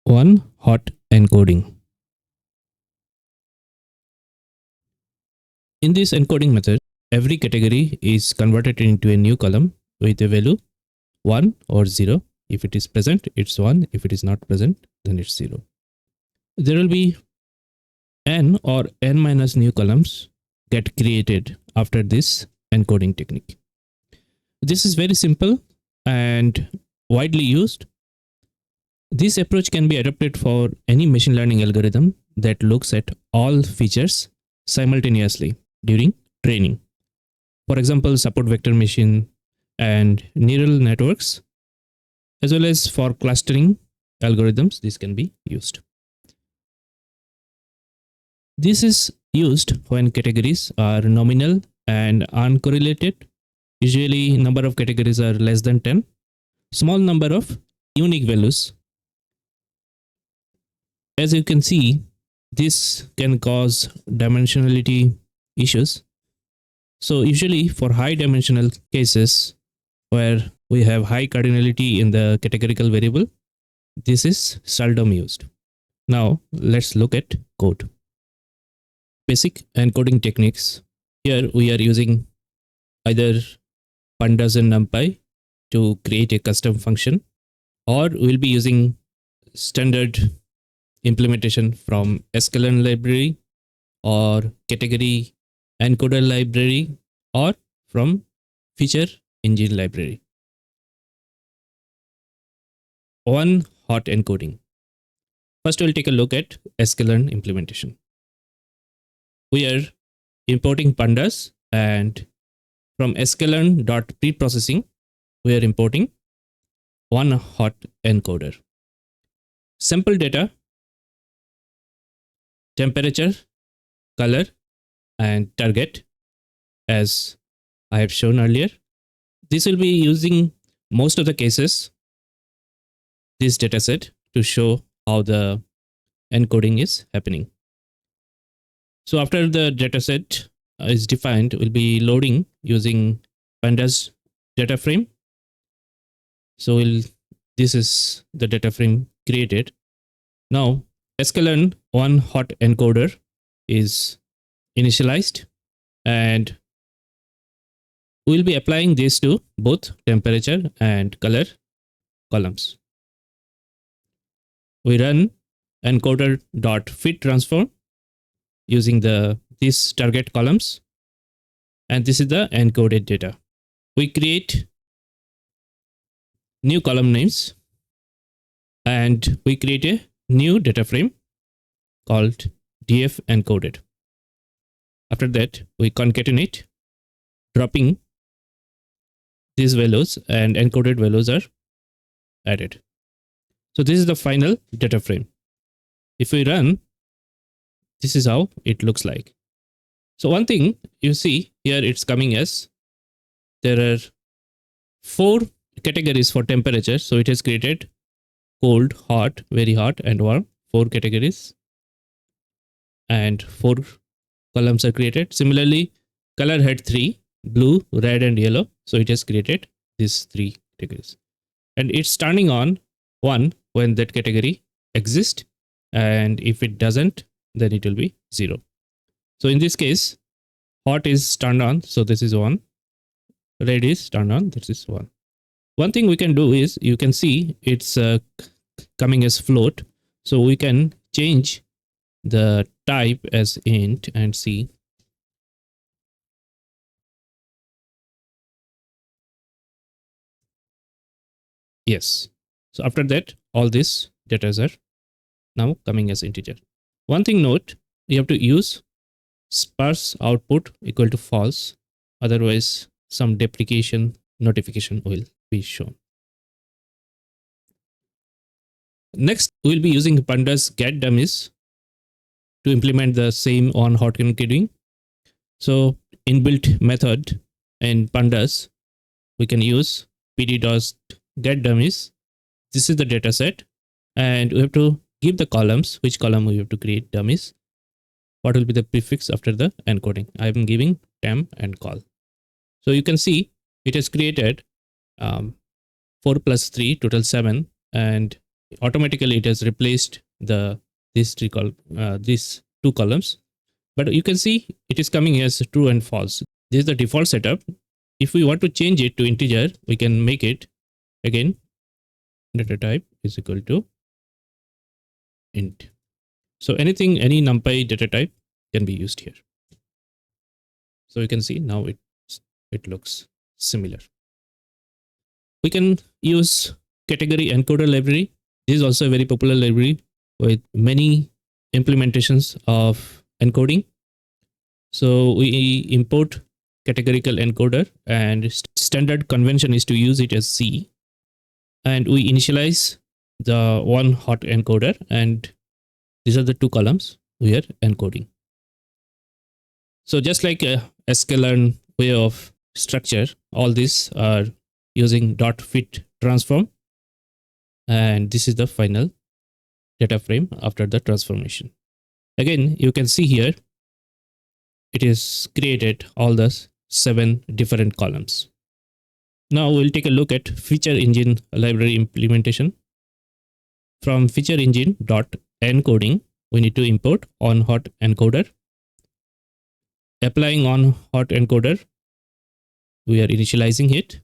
One hot encoding. In this encoding method, every category is converted into a new column with a value 1 or 0. If it is present, it's 1. If it is not present, then it's 0. There will be n or n minus new columns get created after this encoding technique. This is very simple and widely used. This approach can be adopted for any machine learning algorithm that looks at all features simultaneously during training. For example, support vector machine and neural networks, as well as for clustering algorithms, this can be used. This is used when categories are nominal and uncorrelated. Usually, number of categories are less than 10. Small number of unique values. As you can see, this can cause dimensionality issues. So usually for high dimensional cases where we have high cardinality in the categorical variable, this is seldom used. Now let's look at code. Basic encoding techniques. Here we are using either Pandas and Numpy to create a custom function, or we'll be using standard implementation from sklearn library or category encoder library or from feature engine library. One hot encoding. First, we'll take a look at sklearn implementation. We are importing pandas, and from sklearn.preprocessing, we are importing one hot encoder. Sample data, temperature, color, and target, as I have shown earlier. This will be using most of the cases this dataset to show how the encoding is happening. So after the dataset is defined, we'll be loading using pandas data frame. So this is the data frame created. Now sklearn one hot encoder is initialized, and we'll be applying this to both temperature and color columns. We run encoder.fit transform using these target columns, and this is the encoded data. We create new column names, and we create a new data frame called df encoded. After that, we concatenate, dropping these values, and encoded values are added. So this is the final data frame. If we run, this is how it looks like. So one thing you see here, it's coming as there are 4 categories for temperature. So it has created cold, hot, very hot, and warm, 4 categories, and 4 columns are created. Similarly, color had 3, blue, red, and yellow. So it has created these 3 categories, and it's turning on 1 when that category exists, and if it doesn't, then it will be 0. So in this case, hot is turned on, so this is 1. Red is turned on, this is 1. One thing we can do is, you can see it's coming as float, so we can change the type as int and see. Yes. So after that, all these data are now coming as integer. One thing note, you have to use sparse output equal to false, otherwise some deprecation notification will be shown. Next, we'll be using pandas get dummies to implement the same on hot encoding. So inbuilt method in pandas, we can use pd.get dummies. This is the data set, and we have to give the columns, which column we have to create dummies. What will be the prefix after the encoding? I am giving temp and call. So you can see it has created 4 plus 3, total 7, and automatically it has replaced these two columns. But you can see it is coming as true and false. This is the default setup. If we want to change it to integer, we can make it again data type is equal to int. So any NumPy data type can be used here. So you can see now it looks similar. We can use category encoder library. This is also a very popular library with many implementations of encoding. So we import categorical encoder, and standard convention is to use it as C. And we initialize the one hot encoder, and these are the two columns we are encoding. So just like a sklearn way of structure, all these are using .fit transform, and this is the final data frame after the transformation. Again, you can see here it is created all the 7 different columns. Now we'll take a look at feature engine library implementation. From feature engine encoding, we need to import on hot encoder. Applying on hot encoder, we are initializing it,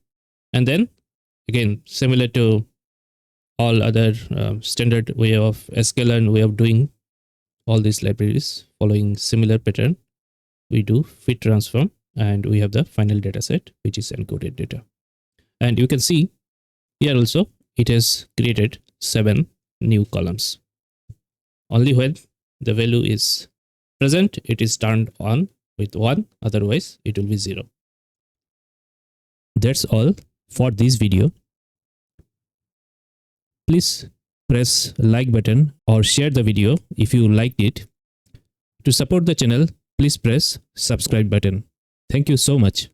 and then again, similar to all other standard way of sklearn way of doing all these libraries, following similar pattern, we do fit transform, and we have the final data set, which is encoded data. And you can see here also it has created 7 new columns. Only when the value is present, it is turned on with 1, otherwise it will be 0. That's all for this video. Please press like button or share the video if you liked it. To support the channel, please press subscribe button. Thank you so much.